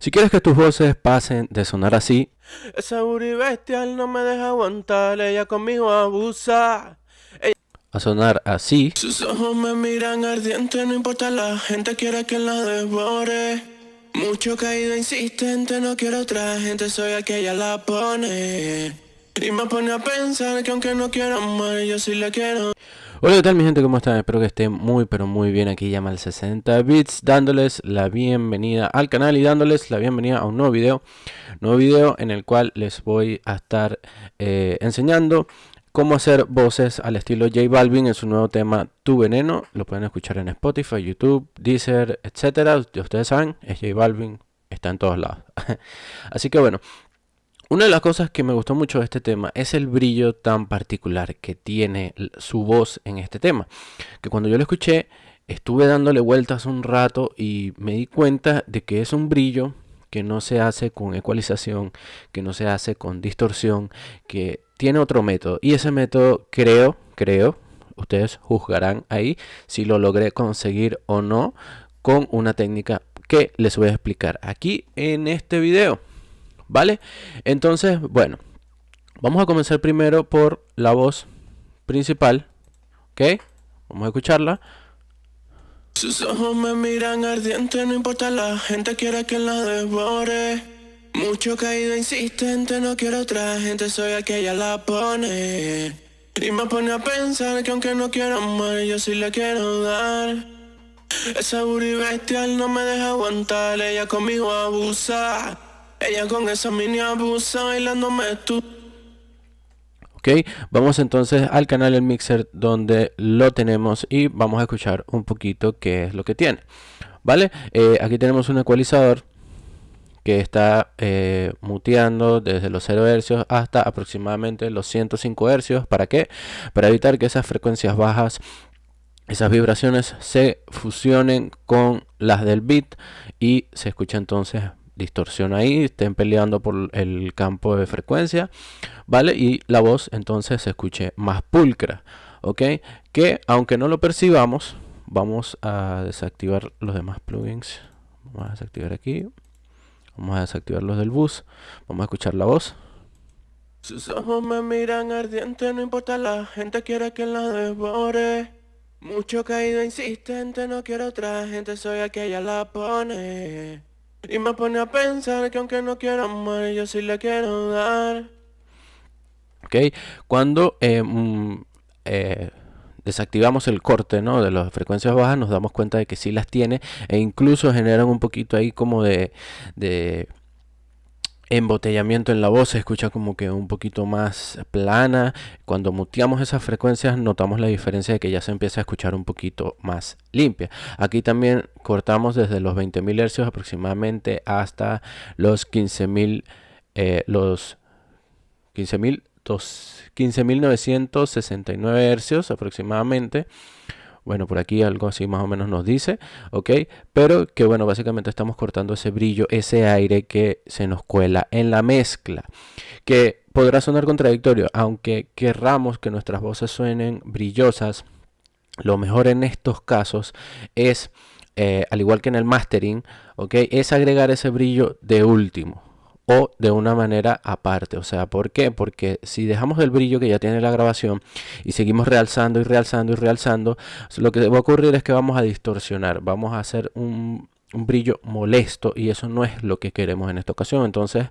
Si quieres que tus voces pasen de sonar así Esa booty bestial no me deja aguantar, ella conmigo abusa. a sonar así, Sus ojos me miran ardiente, no importa la gente quiere que la devore. Mucho caído insistente, no quiero otra gente, soy el que ella la pone. Y me pone a pensar que aunque no quiera amar, yo sí la quiero. hola, ¿qué tal mi gente? ¿Cómo están? Espero que estén muy pero muy bien. Aquí llama el 60 bits dándoles la bienvenida al canal y dándoles la bienvenida a un nuevo video en el cual les voy a estar enseñando cómo hacer voces al estilo J Balvin en su nuevo tema Tu Veneno. Lo pueden escuchar en Spotify, YouTube, Deezer, etcétera. Ustedes saben, es J Balvin, está en todos lados. Así que bueno, una de las cosas que me gustó mucho de este tema es el brillo tan particular que tiene su voz en este tema. Que cuando yo lo escuché, estuve dándole vueltas un rato y me di cuenta de que es un brillo que no se hace con ecualización, que no se hace con distorsión, que tiene otro método. Y ese método creo, ustedes juzgarán ahí si lo logré conseguir o no con una técnica que les voy a explicar aquí en este video. ¿Vale? Entonces, bueno, vamos a comenzar primero por la voz principal, ¿ok? Vamos a escucharla. Sus ojos me miran ardiente, no importa la gente quiere que la devore. Mucho caído insistente, no quiero otra gente, soy el que ella la pone. Y me pone a pensar que aunque no quiera amar, yo sí le quiero dar. Esa booty bestial no me deja aguantar, ella conmigo abusa. Ella con esa mini abusa, bailándome tú. Ok, vamos entonces al canal del mixer donde lo tenemos y vamos a escuchar un poquito qué es lo que tiene. ¿Vale? Aquí tenemos un ecualizador que está muteando desde los 0 Hz hasta aproximadamente los 105 Hz. ¿Para qué? Para evitar que esas frecuencias bajas, esas vibraciones se fusionen con las del beat y se escucha entonces distorsión ahí, estén peleando por el campo de frecuencia, ¿vale? Y la voz entonces se escuche más pulcra, ¿ok? Que aunque no lo percibamos, vamos a desactivar los demás plugins. Vamos a desactivar aquí, vamos a desactivar los del bus, vamos a escuchar la voz. Sus ojos me miran ardiente, no importa la gente quiere que la devore. Mucho caído insistente, no quiero otra gente, soy el que ella la pone. Y me pone a pensar que aunque no quiera amar, yo sí le quiero dar. ¿Ok? Cuando desactivamos el corte, ¿no?, de las frecuencias bajas, nos damos cuenta de que sí las tiene e incluso generan un poquito ahí como de embotellamiento en la voz, se escucha como que un poquito más plana. Cuando muteamos esas frecuencias notamos la diferencia de que ya se empieza a escuchar un poquito más limpia. Aquí también cortamos desde los 20.000 Hz aproximadamente hasta los 15.000, los 15.969 Hz aproximadamente. Bueno, por aquí algo así más o menos nos dice, ¿ok? Pero que bueno, básicamente estamos cortando ese brillo, ese aire que se nos cuela en la mezcla. Que podrá sonar contradictorio, aunque querramos que nuestras voces suenen brillosas, lo mejor en estos casos es, al igual que en el mastering, ¿ok?, es agregar ese brillo de último o de una manera aparte. O sea, ¿por qué? Porque si dejamos el brillo que ya tiene la grabación y seguimos realzando y realzando y realzando, lo que va a ocurrir es que vamos a distorsionar, vamos a hacer un brillo molesto y eso no es lo que queremos en esta ocasión. Entonces,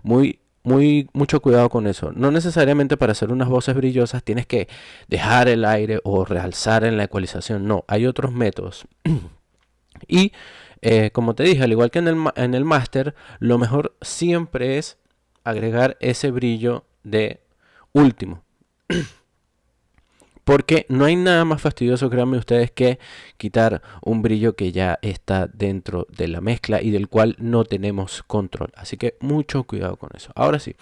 mucho cuidado con eso. No necesariamente para hacer unas voces brillosas tienes que dejar el aire o realzar en la ecualización. No, hay otros métodos. Y como te dije, al igual que en el máster, lo mejor siempre es agregar ese brillo de último. Porque no hay nada más fastidioso, créanme ustedes, que quitar un brillo que ya está dentro de la mezcla y del cual no tenemos control. Así que mucho cuidado con eso. Ahora sí,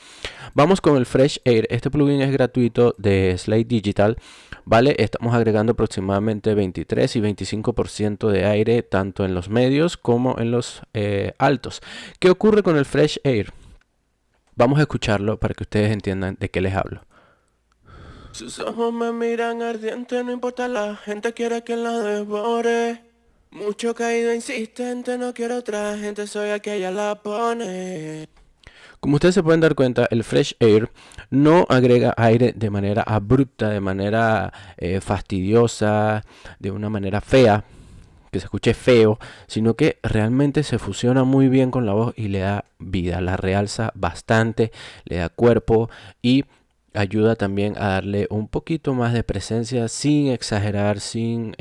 vamos con el Fresh Air. Este plugin es gratuito de Slate Digital, ¿vale? Estamos agregando aproximadamente 23 y 25% de aire tanto en los medios como en los altos. ¿Qué ocurre con el Fresh Air? Vamos a escucharlo para que ustedes entiendan de qué les hablo. Sus ojos me miran ardiente, no importa la gente quiere que la devore. Mucho caído insistente, no quiero otra gente, soy el que ella la pone. Como ustedes se pueden dar cuenta, el Fresh Air no agrega aire de manera abrupta, de manera fastidiosa, de una manera fea, que se escuche feo, sino que realmente se fusiona muy bien con la voz y le da vida, la realza bastante, le da cuerpo y ayuda también a darle un poquito más de presencia sin exagerar, sin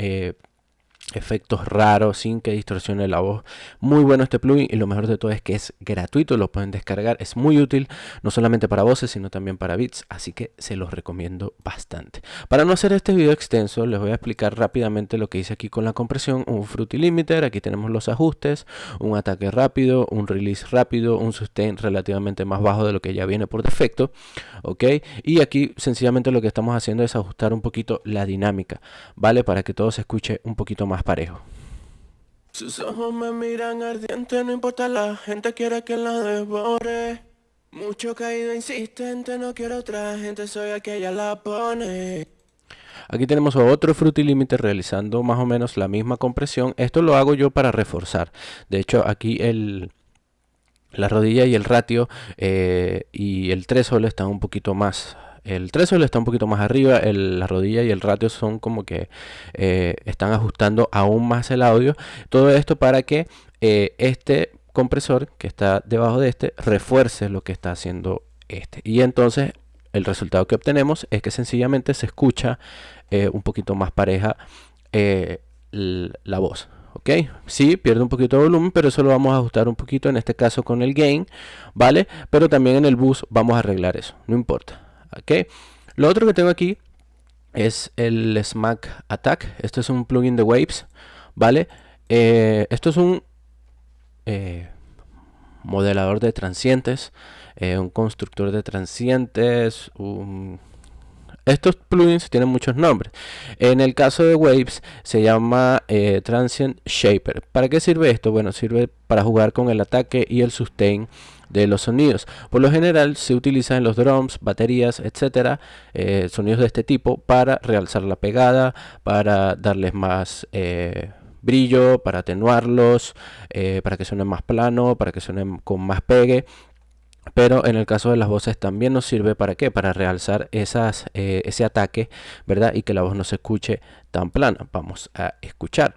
efectos raros, sin que distorsione la voz. Muy bueno este plugin y lo mejor de todo es que es gratuito, lo pueden descargar, es muy útil no solamente para voces sino también para beats, así que se los recomiendo bastante. Para no hacer este video extenso les voy a explicar rápidamente lo que hice aquí con la compresión. Un Fruity Limiter, aquí tenemos los ajustes, un ataque rápido, un release rápido, un sustain relativamente más bajo de lo que ya viene por defecto, ok, y aquí sencillamente lo que estamos haciendo es ajustar un poquito la dinámica, vale, para que todo se escuche un poquito más parejo. Sus ojos me miran ardiente, no importa la gente quiere que la devore. Mucho caído insistente, no quiero otra gente, soy el que ella la pone. Aquí tenemos otro Fruity Limiter realizando más o menos la misma compresión. Esto lo hago yo para reforzar. De hecho, aquí la rodilla y el ratio y el threshold están un poquito más. El threshold está un poquito más arriba, la rodilla y el ratio son como que están ajustando aún más el audio. Todo esto para que este compresor que está debajo de este refuerce lo que está haciendo este. Y entonces el resultado que obtenemos es que sencillamente se escucha un poquito más pareja la voz. Ok, sí, pierde un poquito de volumen, pero eso lo vamos a ajustar un poquito, en este caso con el gain, ¿vale? Pero también en el boost vamos a arreglar eso, no importa. Ok, lo otro que tengo aquí es el Smack Attack. Esto es un plugin de Waves, ¿vale? Esto es un modelador de transientes, un constructor de transientes, estos plugins tienen muchos nombres. En el caso de Waves se llama Transient Shaper. ¿Para qué sirve esto? Bueno, sirve para jugar con el ataque y el sustain de los sonidos. Por lo general se utiliza en los drums, baterías, etcétera, sonidos de este tipo para realzar la pegada, para darles más brillo, para atenuarlos, para que suenen más plano, para que suenen con más pegue. Pero en el caso de las voces también nos sirve para qué, para realzar ese ataque, ¿verdad? Y que la voz no se escuche tan plana. Vamos a escuchar.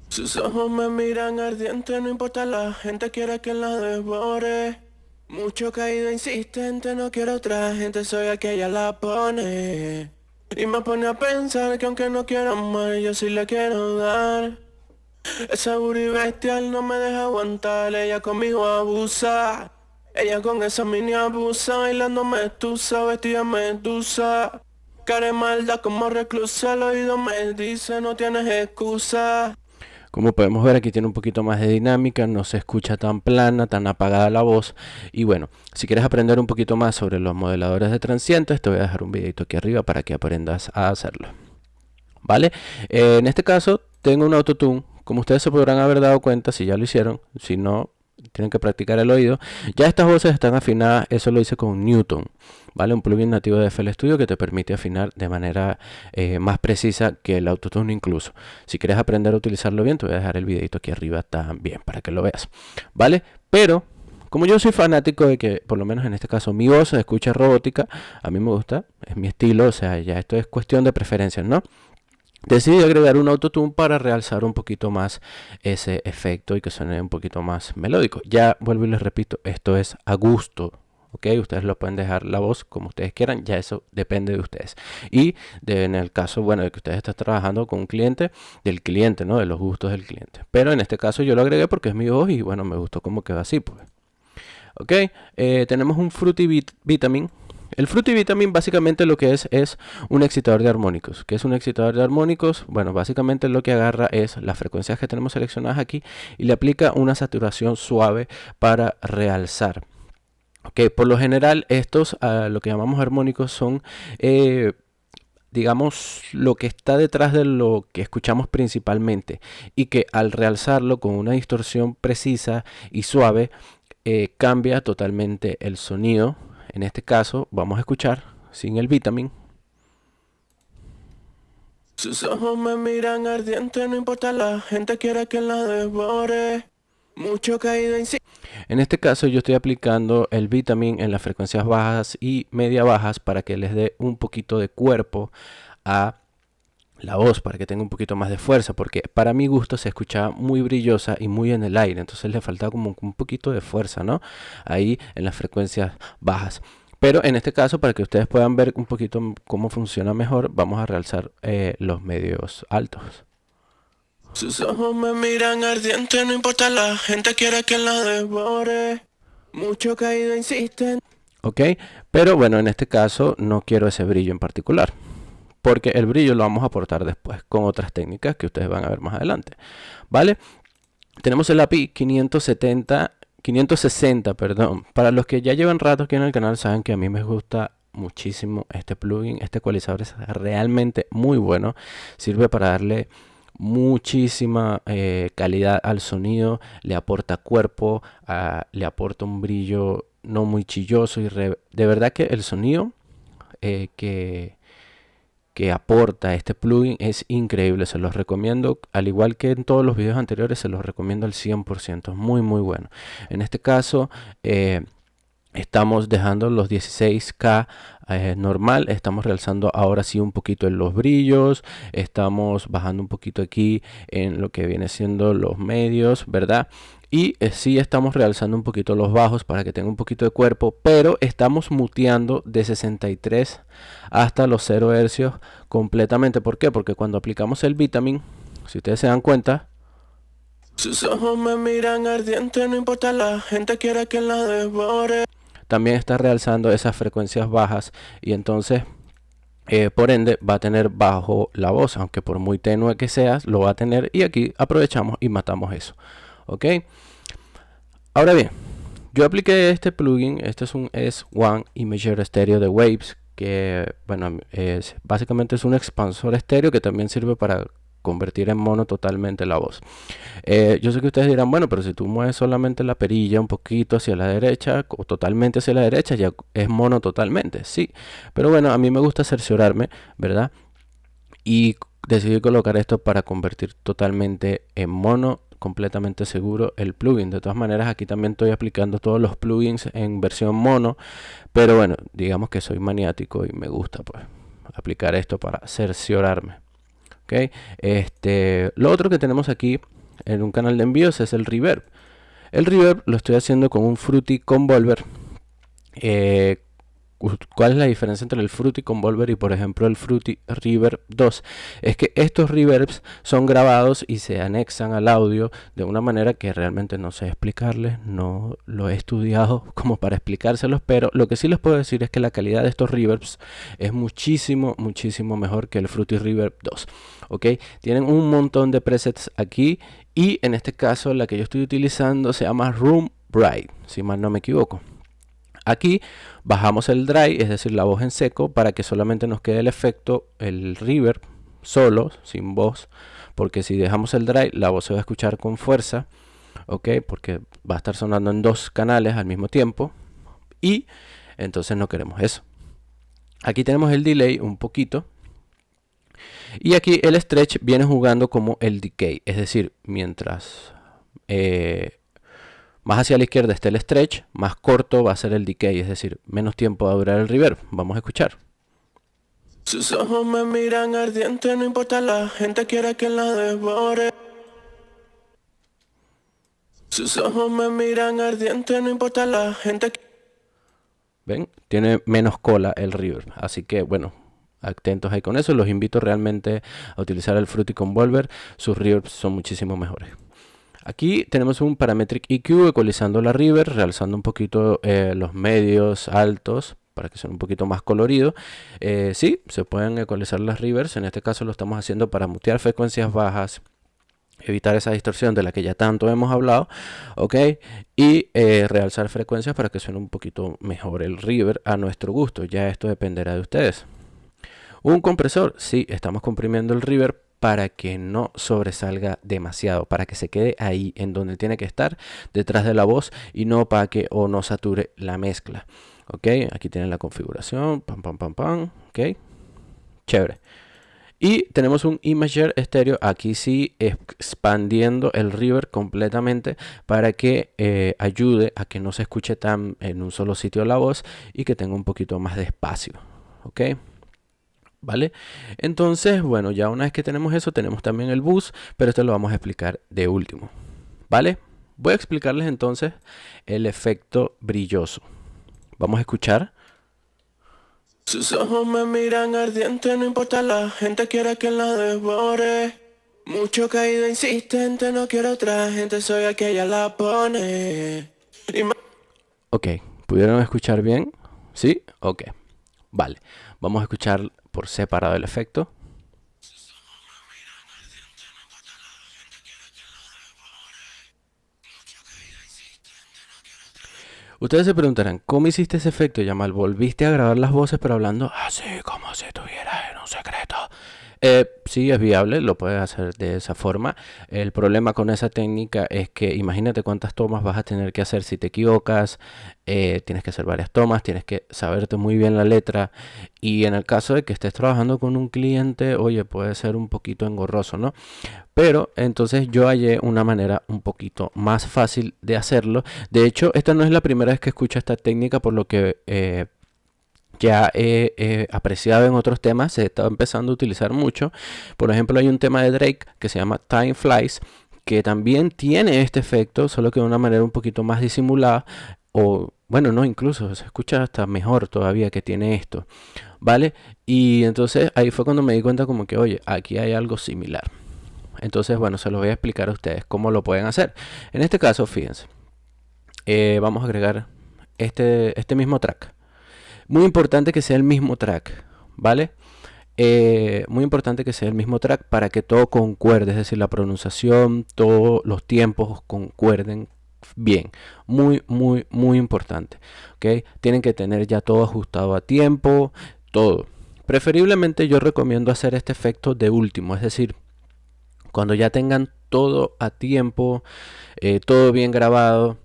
Sus ojos me miran ardiente, no importa la gente quiere que la devore. Mucho caído insistente, no quiero otra gente, soy el que ella la pone. Y me pone a pensar que aunque no quiera amar, yo sí le quiero dar. Esa booty bestial no me deja aguantar, ella conmigo abusa. Ella con esa mini abusa, bailando medusa, vestida medusa. Cara de maldad como reclusa, al oído me dice no tienes excusa. Como podemos ver, aquí tiene un poquito más de dinámica, no se escucha tan plana, tan apagada la voz. Y bueno, si quieres aprender un poquito más sobre los modeladores de transientes, te voy a dejar un videito aquí arriba para que aprendas a hacerlo, ¿vale? En este caso tengo un autotune. Como ustedes se podrán haber dado cuenta si ya lo hicieron, si no, tienen que practicar el oído. Ya estas voces están afinadas, eso lo hice con Newton, ¿vale? Un plugin nativo de FL Studio que te permite afinar de manera más precisa que el autotune incluso. Si quieres aprender a utilizarlo bien, te voy a dejar el videito aquí arriba también para que lo veas, ¿vale? Pero como yo soy fanático de que, por lo menos en este caso, mi voz se escuche robótica, a mí me gusta, es mi estilo, o sea, ya esto es cuestión de preferencias, ¿no? Decidí agregar un autotune para realzar un poquito más ese efecto y que suene un poquito más melódico. Ya vuelvo y les repito, esto es a gusto, ¿ok? Ustedes lo pueden dejar la voz como ustedes quieran, ya eso depende de ustedes. Y en el caso, bueno, de que ustedes estén trabajando con un cliente, del cliente, ¿no? De los gustos del cliente. Pero en este caso yo lo agregué porque es mi voz y bueno, me gustó cómo quedó así, pues. ¿Ok? Tenemos un Fruity Vitamin. El Fruity Vitamin básicamente lo que es un excitador de armónicos. ¿Qué es un excitador de armónicos? Bueno, básicamente lo que agarra es las frecuencias que tenemos seleccionadas aquí y le aplica una saturación suave para realzar. Ok, por lo general estos, lo que llamamos armónicos, son digamos, lo que está detrás de lo que escuchamos principalmente y que al realzarlo con una distorsión precisa y suave cambia totalmente el sonido. En este caso vamos a escuchar sin el Vitamin. Sus ojos me miran ardiente, no importa la gente quiere que la devore. Mucho caído insiste. En este caso yo estoy aplicando el vitamin en las frecuencias bajas y media bajas para que les dé un poquito de cuerpo a la voz, para que tenga un poquito más de fuerza, porque para mi gusto se escuchaba muy brillosa y muy en el aire, entonces le faltaba como un poquito de fuerza, ¿no? Ahí en las frecuencias bajas. Pero en este caso, para que ustedes puedan ver un poquito cómo funciona mejor, vamos a realzar los medios altos. Sus ojos me miran ardiente, no importa la gente quiere que la devore. Mucho caído insisten. ¿Ok? Pero bueno, en este caso no quiero ese brillo en particular, porque el brillo lo vamos a aportar después con otras técnicas que ustedes van a ver más adelante. ¿Vale? Tenemos el API 560, perdón. Para los que ya llevan rato aquí en el canal saben que a mí me gusta muchísimo este plugin. Este ecualizador es realmente muy bueno. Sirve para darle muchísima calidad al sonido. Le aporta cuerpo, le aporta un brillo no muy chilloso. Y de verdad que el sonido que aporta este plugin es increíble, se los recomiendo, al igual que en todos los videos anteriores, se los recomiendo al 100%, es muy bueno. En este caso estamos dejando los 16K normal, estamos realzando ahora sí un poquito en los brillos, estamos bajando un poquito aquí en lo que viene siendo los medios, ¿verdad? Y sí estamos realzando un poquito los bajos para que tenga un poquito de cuerpo, pero estamos muteando de 63 hasta los 0 hercios completamente. ¿Por qué? Porque cuando aplicamos el vitamin, si ustedes se dan cuenta, sus ojos me miran ardiente, no importa la gente quiere que la devore. También está realzando esas frecuencias bajas y entonces por ende va a tener bajo la voz, aunque por muy tenue que sea, lo va a tener, y aquí aprovechamos y matamos eso. ¿Ok? Ahora bien, yo apliqué este plugin, este es un S1 Imager Stereo de Waves, que bueno, básicamente es un expansor estéreo que también sirve para convertir en mono totalmente la voz. Yo sé que ustedes dirán, bueno, pero si tú mueves solamente la perilla un poquito hacia la derecha o totalmente hacia la derecha, ya es mono totalmente, sí. Pero bueno, a mí me gusta cerciorarme, ¿verdad? Y decidí colocar esto para convertir totalmente en mono, completamente seguro el plugin. De todas maneras, aquí también estoy aplicando todos los plugins en versión mono, pero bueno, digamos que soy maniático y me gusta pues aplicar esto para cerciorarme. ¿Okay? Lo otro que tenemos aquí en un canal de envíos es el reverb. El reverb lo estoy haciendo con un Fruity Convolver. ¿Cuál es la diferencia entre el Fruity Convolver y por ejemplo el Fruity Reverb 2? Es que estos reverbs son grabados y se anexan al audio de una manera que realmente no sé explicarles, no lo he estudiado como para explicárselos, pero lo que sí les puedo decir es que la calidad de estos reverbs es muchísimo mejor que el Fruity Reverb 2. ¿Ok? Tienen un montón de presets aquí y en este caso la que yo estoy utilizando se llama Room Bright, si mal no me equivoco. Aquí bajamos el dry, es decir, la voz en seco, para que solamente nos quede el efecto, el reverb, solo, sin voz, porque si dejamos el dry, la voz se va a escuchar con fuerza, ¿ok? Porque va a estar sonando en dos canales al mismo tiempo, y entonces no queremos eso. Aquí tenemos el delay un poquito, y aquí el stretch viene jugando como el decay, es decir, mientras más hacia la izquierda está el stretch, más corto va a ser el decay, es decir, menos tiempo va a durar el reverb. Vamos a escuchar. Sus ojos me miran ardiente, no importa la gente quiere que la devore. Sus ojos me miran ardiente, no importa la gente. ¿Ven? Tiene menos cola el reverb, así que bueno, atentos ahí con eso. Los invito realmente a utilizar el Fruity Convolver, sus reverbs son muchísimo mejores. Aquí tenemos un Parametric EQ ecualizando la reverb, realzando un poquito los medios altos para que sea un poquito más colorido. Sí, se pueden ecualizar las reverbs, en este caso lo estamos haciendo para mutear frecuencias bajas, evitar esa distorsión de la que ya tanto hemos hablado, ¿ok? Y realzar frecuencias para que suene un poquito mejor el reverb a nuestro gusto, ya esto dependerá de ustedes. Un compresor, sí, estamos comprimiendo el reverb para que no sobresalga demasiado, para que se quede ahí en donde tiene que estar, detrás de la voz, y no opaque o no sature la mezcla. Ok, aquí tienen la configuración, ok, chévere. Y tenemos un Imager estéreo, aquí sí expandiendo el reverb completamente para que ayude a que no se escuche tan en un solo sitio la voz y que tenga un poquito más de espacio, ¿ok? ¿Vale? Entonces, bueno, ya una vez que tenemos eso, tenemos también el bus, pero esto lo vamos a explicar de último, ¿vale? Voy a explicarles entonces el efecto brilloso. Vamos a escuchar. Sus ojos me miran ardiente, no importa la gente quiere que la devore. Mucho caído insistente, no quiero otra gente, soy aquella la pone. Ok, ¿pudieron escuchar bien? ¿Sí? Ok, vale. Vamos a escuchar por separado el efecto. Ustedes se preguntarán, ¿cómo hiciste ese efecto, Yamal? ¿Volviste a grabar las voces pero hablando así como si estuvieras en un secreto? Sí, es viable, lo puedes hacer de esa forma. El problema con esa técnica es que imagínate cuántas tomas vas a tener que hacer si te equivocas. Tienes que hacer varias tomas, tienes que saberte muy bien la letra. Y en el caso de que estés trabajando con un cliente, oye, puede ser un poquito engorroso, ¿no? Pero entonces yo hallé una manera un poquito más fácil de hacerlo. De hecho, esta no es la primera vez que escucho esta técnica, por lo que ya he apreciado en otros temas, se está empezando a utilizar mucho. Por ejemplo, hay un tema de Drake que se llama Time Flies, que también tiene este efecto, solo que de una manera un poquito más disimulada. O bueno, no, incluso se escucha hasta mejor todavía que tiene esto, ¿vale? Y entonces ahí fue cuando me di cuenta como que, oye, aquí hay algo similar. Entonces, bueno, se los voy a explicar a ustedes cómo lo pueden hacer. En este caso, fíjense, vamos a agregar este mismo track. Muy importante que sea el mismo track, ¿vale? Muy importante que sea el mismo track para que todo concuerde, es decir, la pronunciación, todos los tiempos concuerden bien. Muy, muy, muy importante, ¿ok? Tienen que tener ya todo ajustado a tiempo, todo. Preferiblemente yo recomiendo hacer este efecto de último, es decir, cuando ya tengan todo a tiempo, todo bien grabado,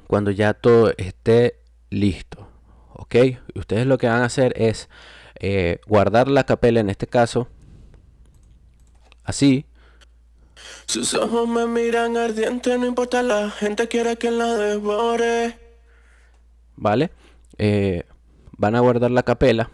cuando ya todo esté listo, ¿ok? Ustedes lo que van a hacer es guardar la capela, en este caso, así. Sus ojos me miran ardiente, no importa la gente quiere que la devore. ¿Vale? Van a guardar la capela.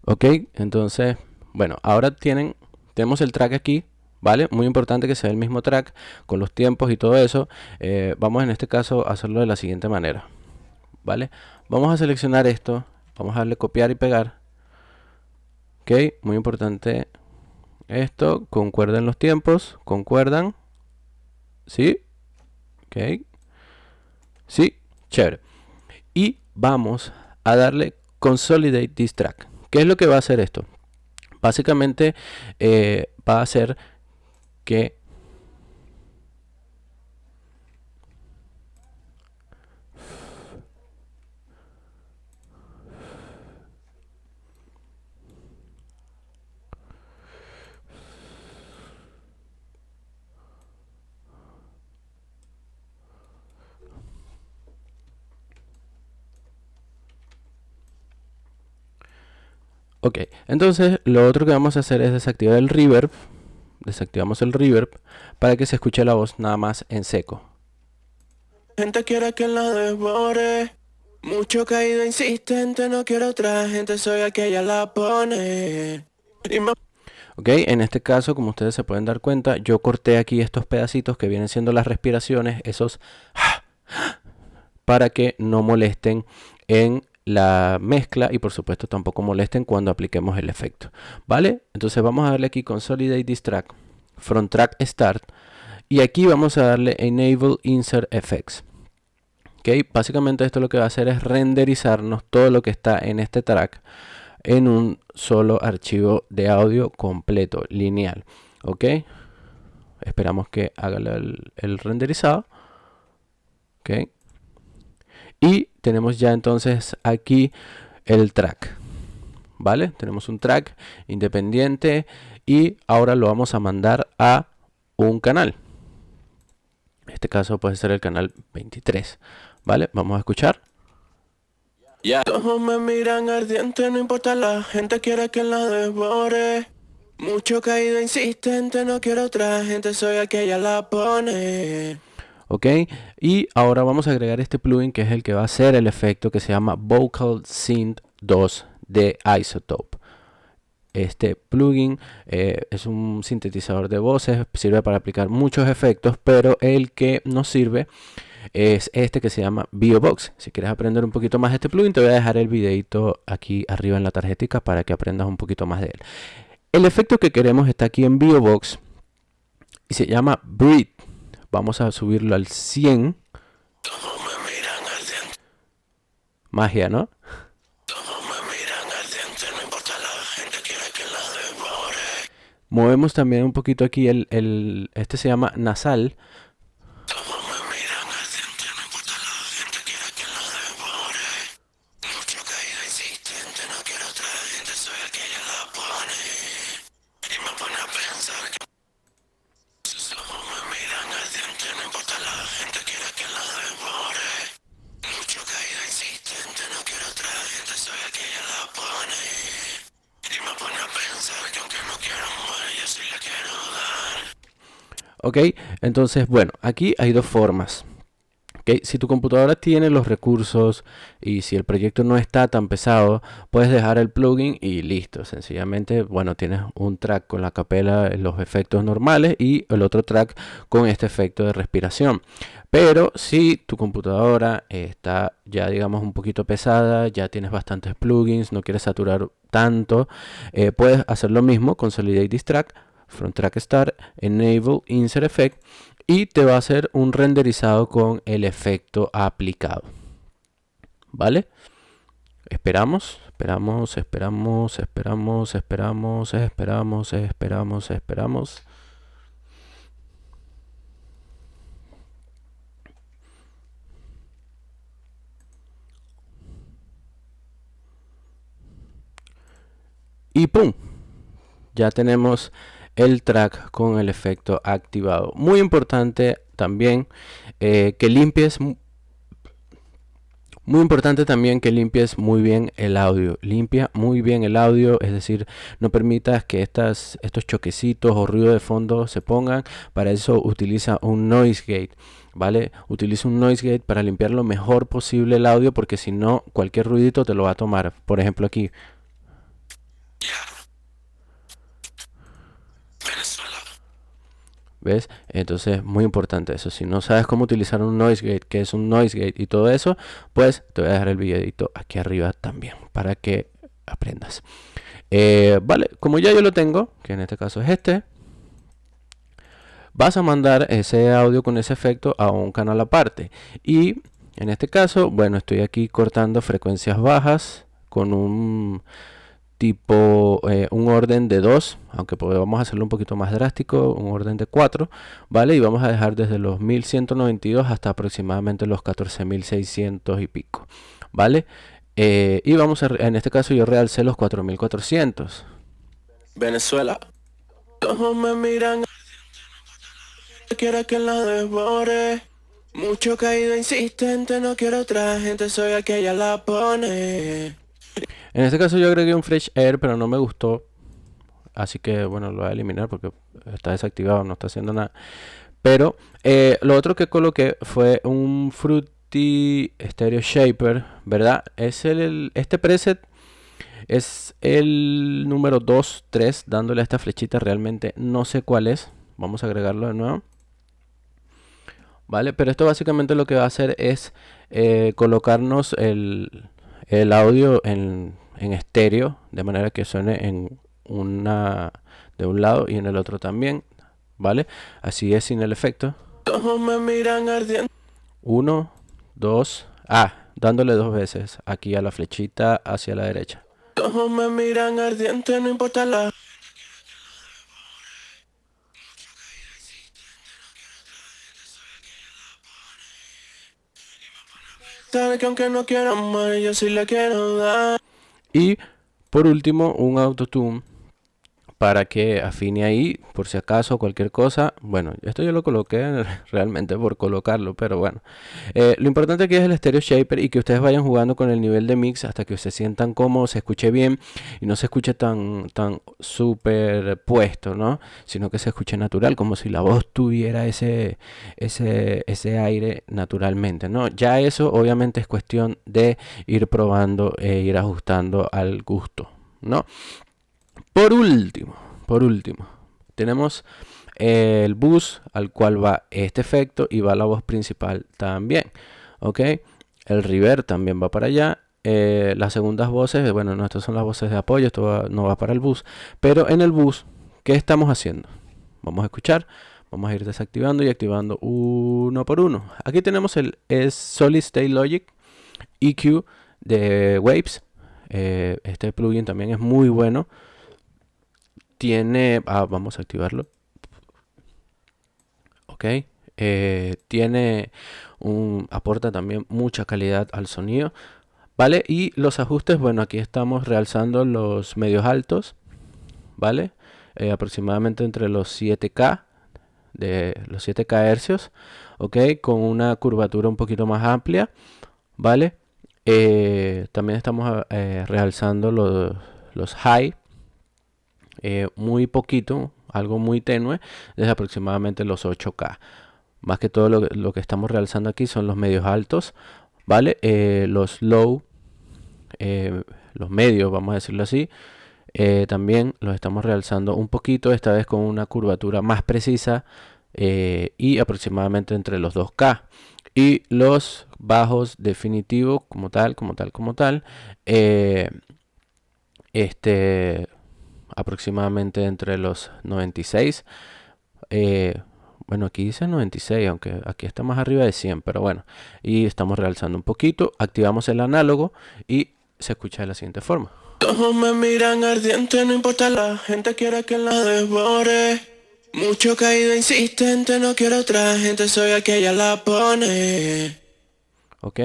Ok, entonces, bueno, ahora tenemos el track aquí, ¿vale? Muy importante que sea el mismo track con los tiempos y todo eso. Vamos en este caso a hacerlo de la siguiente manera, ¿vale? Vamos a seleccionar esto, vamos a darle copiar y pegar. Ok, muy importante esto, concuerden los tiempos, concuerdan, ¿sí? Ok, sí, chévere. Y vamos a darle Consolidate this track. ¿Qué es lo que va a hacer esto? Básicamente va a hacer que ok, entonces lo otro que vamos a hacer es desactivar el reverb. Desactivamos el reverb para que se escuche la voz nada más en seco. Gente quiere que la devore. Mucho caído insistente, no quiero otra gente, soy aquella la pone. Ok, en este caso, como ustedes se pueden dar cuenta, yo corté aquí estos pedacitos que vienen siendo las respiraciones, esos para que no molesten en la mezcla y por supuesto tampoco molesten cuando apliquemos el efecto, ¿vale? Entonces vamos a darle aquí Consolidate this track, From Track Start, y aquí vamos a darle Enable Insert Effects. Ok, básicamente esto lo que va a hacer es renderizarnos todo lo que está en este track en un solo archivo de audio completo, lineal. Ok, esperamos que haga el renderizado. Ok, y tenemos ya entonces aquí el track, ¿vale? Tenemos un track independiente y ahora lo vamos a mandar a un canal. En este caso puede ser el canal 23, ¿vale? Vamos a escuchar. Ya. Los ojos me miran ardiente, no importa, la gente quiere que la devore. Mucho caído insistente, no quiero otra gente, soy el que ella la pone. Ok, y ahora vamos a agregar este plugin que es el que va a hacer el efecto que se llama Vocal Synth 2 de iZotope. Este plugin es un sintetizador de voces, sirve para aplicar muchos efectos, pero el que nos sirve es este que se llama VioBox. Si quieres aprender un poquito más de este plugin, te voy a dejar el videito aquí arriba en la tarjetica para que aprendas un poquito más de él. El efecto que queremos está aquí en VioBox y se llama Breathe. Vamos a subirlo al 100. Magia, ¿no? Movemos también un poquito aquí este se llama nasal. Ok, entonces bueno, aquí hay dos formas. Okay, si tu computadora tiene los recursos y si el proyecto no está tan pesado, puedes dejar el plugin y listo. Sencillamente, bueno, tienes un track con la capela, los efectos normales y el otro track con este efecto de respiración. Pero si tu computadora está ya digamos un poquito pesada, ya tienes bastantes plugins, no quieres saturar tanto, puedes hacer lo mismo, Consolidate this track, From Track Start, Enable Insert Effect y te va a hacer un renderizado con el efecto aplicado. ¿Vale? Esperamos. Y ¡pum! Ya tenemos el track con el efecto activado. Muy importante también que limpies. Muy importante también que limpies muy bien el audio. Limpia muy bien el audio, es decir, no permitas que estos choquecitos o ruido de fondo se pongan. Para eso utiliza un noise gate, ¿vale? Utiliza un noise gate para limpiar lo mejor posible el audio, porque si no, cualquier ruidito te lo va a tomar. Por ejemplo, aquí. ¿Ves? Entonces, muy importante eso. Si no sabes cómo utilizar un noise gate, qué es un noise gate y todo eso, pues te voy a dejar el videito aquí arriba también para que aprendas. Vale, como ya yo lo tengo, que en este caso es este, vas a mandar ese audio con ese efecto a un canal aparte. Y en este caso, bueno, estoy aquí cortando frecuencias bajas con un tipo un orden de 2, aunque podemos hacerlo un poquito más drástico, un orden de 4, ¿vale? Y vamos a dejar desde los 1192 hasta aproximadamente los 14600 y pico, ¿vale? Y vamos a, en este caso yo realcé los 4400. Venezuela. Todos me miran, quiere que la devore. Mucho caído insistente, no quiero otra gente, soy el que ella la pone. En este caso yo agregué un Fresh Air, pero no me gustó. Así que bueno, lo voy a eliminar porque está desactivado, no está haciendo nada. Pero lo otro que coloqué fue un Fruity Stereo Shaper, ¿verdad? Este preset es el número 2, 3, dándole a esta flechita, realmente no sé cuál es. Vamos a agregarlo de nuevo. Vale, pero esto básicamente lo que va a hacer es colocarnos el audio en estéreo, de manera que suene en de un lado y en el otro también, ¿vale? Así es sin el efecto. Todos me miran ardiente. 1, 2, dándole 2 veces aquí a la flechita hacia la derecha. Todos me miran ardiente, no importa la. Sabe que aunque no quiera amar, yo sí le quiero dar. Y por último, un autotune para que afine ahí, por si acaso cualquier cosa. Bueno, esto yo lo coloqué realmente por colocarlo, pero bueno. Lo importante aquí es el Stereo Shaper y que ustedes vayan jugando con el nivel de mix hasta que se sientan cómodos, se escuche bien y no se escuche tan superpuesto, ¿no? Sino que se escuche natural, como si la voz tuviera ese aire naturalmente, ¿no? Ya eso obviamente es cuestión de ir probando e ir ajustando al gusto, ¿no? Por último, tenemos el bus al cual va este efecto y va la voz principal también, ¿ok? El reverb también va para allá. Las segundas voces, bueno, no, estas son las voces de apoyo, no va para el bus. Pero en el bus, ¿qué estamos haciendo? Vamos a escuchar, vamos a ir desactivando y activando uno por uno. Aquí tenemos el Solid State Logic EQ de Waves. Este plugin también es muy bueno. Tiene, vamos a activarlo. Ok, aporta también mucha calidad al sonido, vale. Y los ajustes, bueno, aquí estamos realzando los medios altos, vale, aproximadamente entre los 7K hercios, ok, con una curvatura un poquito más amplia, vale. También estamos realzando los high, muy poquito, algo muy tenue, desde aproximadamente los 8K. Más que todo lo que estamos realzando aquí son los medios altos, ¿vale? Los low, los medios, vamos a decirlo así, también los estamos realzando un poquito, esta vez con una curvatura más precisa y aproximadamente entre los 2K. Y los bajos definitivos como tal, aproximadamente entre los 96. Bueno, aquí dice 96, aunque aquí está más arriba de 100, pero bueno. Y estamos realzando un poquito, activamos el análogo y se escucha de la siguiente forma. Todos me miran ardiente, no importa, la gente quiere que la devore. Mucho caído insistente, no quiero otra gente, soy aquella la pone. Ok,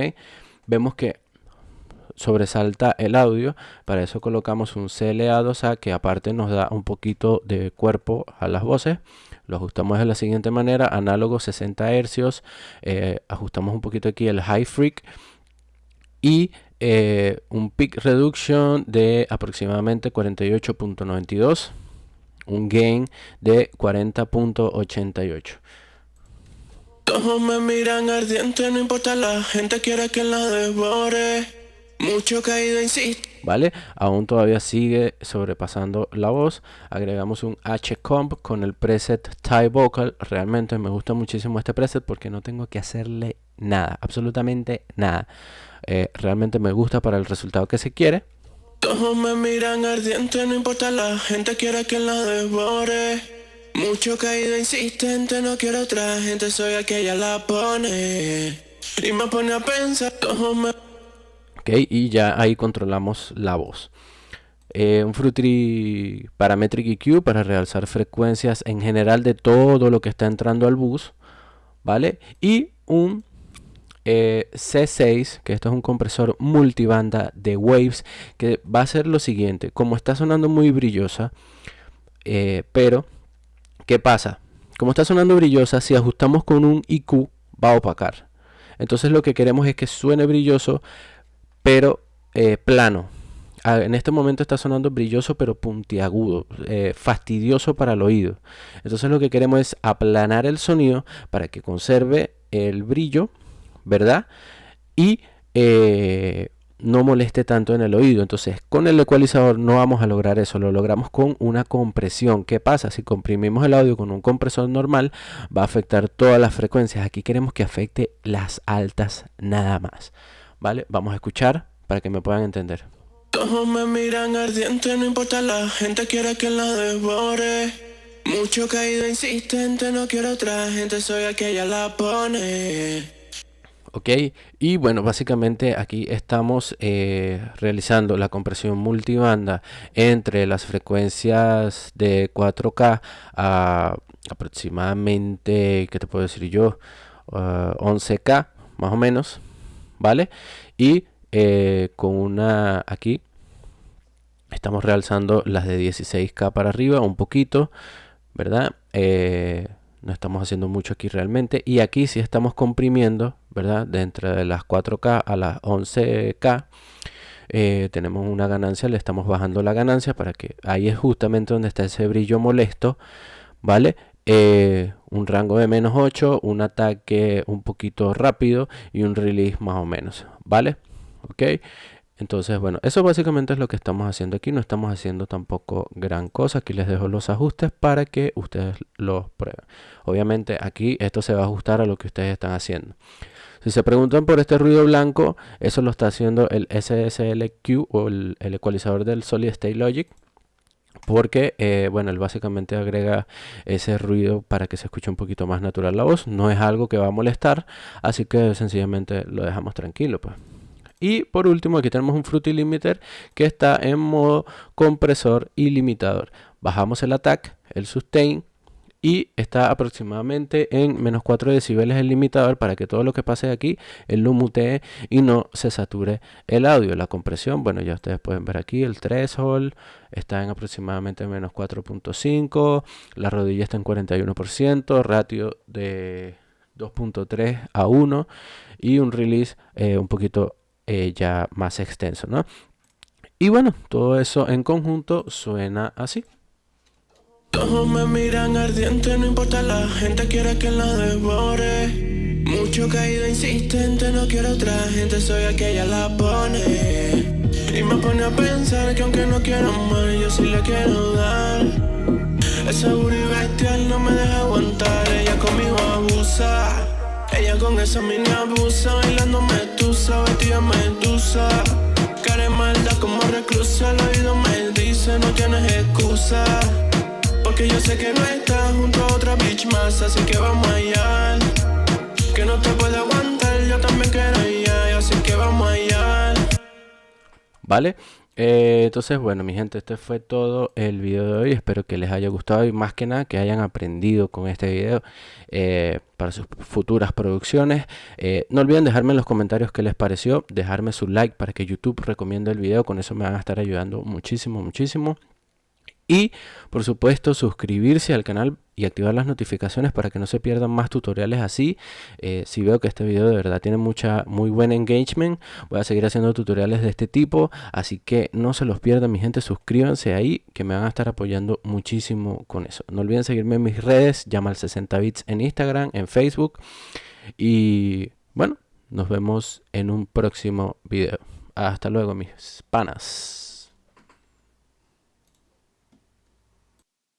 vemos que sobresalta el audio, para eso colocamos un CLA2A que aparte nos da un poquito de cuerpo a las voces. Lo ajustamos de la siguiente manera, análogo 60 Hz, ajustamos un poquito aquí el high freak y un peak reduction de aproximadamente 48.92, un gain de 40.88. Todos me miran ardiente, no importa, la gente quiere que la devore. Mucho caído insiste. ¿Vale? Aún todavía sigue sobrepasando la voz. Agregamos un H-Comp con el preset Thai Vocal. Realmente me gusta muchísimo este preset porque no tengo que hacerle nada, absolutamente nada. Realmente me gusta para el resultado que se quiere. Todos me miran ardiente, no importa, la gente quiere que la devore. Mucho caído insistente, no quiero otra gente, soy aquella la pone. Y me pone a pensar, todos me... Ok, y ya ahí controlamos la voz. Un Fruity Parametric EQ para realzar frecuencias en general de todo lo que está entrando al bus, ¿vale? Y un C6, que esto es un compresor multibanda de Waves, que va a hacer lo siguiente. Como está sonando muy brillosa, pero ¿qué pasa? Como está sonando brillosa, si ajustamos con un IQ va a opacar. Entonces lo que queremos es que suene brilloso, pero plano. En este momento está sonando brilloso pero puntiagudo, fastidioso para el oído. Entonces lo que queremos es aplanar el sonido para que conserve el brillo, ¿verdad? Y no moleste tanto en el oído. Entonces con el ecualizador no vamos a lograr eso, lo logramos con una compresión. ¿Qué pasa? Si comprimimos el audio con un compresor normal va a afectar todas las frecuencias. Aquí queremos que afecte las altas nada más, ¿vale? Vamos a escuchar para que me puedan entender. Todos me miran ardiente, no importa, la gente quiere que la devore. Mucho caído insistente, no quiero otra gente, soy aquella la pone. Ok, y bueno, básicamente aquí estamos realizando la compresión multibanda entre las frecuencias de 4K a aproximadamente, ¿qué te puedo decir yo? 11K más o menos, ¿vale? Y con una aquí Estamos realzando las de 16K para arriba un poquito, ¿verdad? No estamos haciendo mucho aquí realmente. Y aquí sí estamos comprimiendo, ¿verdad? De entre las 4K a las 11K. Tenemos una ganancia, le estamos bajando la ganancia para que ahí es justamente donde está ese brillo molesto, ¿vale? Un rango de -8, un ataque un poquito rápido y un release más o menos, ¿vale? Ok. Entonces, bueno, eso básicamente es lo que estamos haciendo aquí. No estamos haciendo tampoco gran cosa. Aquí les dejo los ajustes para que ustedes los prueben. Obviamente aquí esto se va a ajustar a lo que ustedes están haciendo. Si se preguntan por este ruido blanco, eso lo está haciendo el SSLQ o el ecualizador del Solid State Logic. Porque, bueno, él básicamente agrega ese ruido para que se escuche un poquito más natural la voz. No es algo que va a molestar, así que sencillamente lo dejamos tranquilo, pues. Y por último aquí tenemos un Fruity Limiter que está en modo compresor y limitador. Bajamos el attack, el sustain y está aproximadamente en -4 decibeles el limitador para que todo lo que pase de aquí él lo mutee y no se sature el audio. La compresión, bueno, ya ustedes pueden ver aquí el threshold está en aproximadamente -4.5, la rodilla está en 41%, ratio de 2.3 a 1 y un release un poquito ya más extenso, ¿no? Y bueno, todo eso en conjunto suena así. Todos me miran ardiente, no importa, la gente quiere que la devore. Mucho caído insistente, no quiero otra gente, soy aquella la pone. Y me pone a pensar que aunque no quiero más, yo sí le quiero dar. Esa booty bestial no me deja aguantar, ella conmigo abusa. Ella con esa mini abusa, bailando medusa, vestida medusa. Cara de maldad como reclusa, el oído me dice no tienes excusa. Porque yo sé que no estás junto a otra bitch más, así que vamos allá. Que no te puede aguantar, yo también quiero allá, así que vamos allá. ¿Vale? Entonces, bueno, mi gente, este fue todo el video de hoy. Espero que les haya gustado y más que nada que hayan aprendido con este video para sus futuras producciones. No olviden dejarme en los comentarios qué les pareció, dejarme su like para que YouTube recomiende el video. Con eso me van a estar ayudando muchísimo, muchísimo. Y por supuesto suscribirse al canal y activar las notificaciones para que no se pierdan más tutoriales así. Si veo que este video de verdad tiene muy buen engagement, voy a seguir haciendo tutoriales de este tipo. Así que no se los pierdan, mi gente, suscríbanse ahí que me van a estar apoyando muchísimo con eso. No olviden seguirme en mis redes, Yamal60bits en Instagram, en Facebook. Y bueno, nos vemos en un próximo video. Hasta luego mis panas.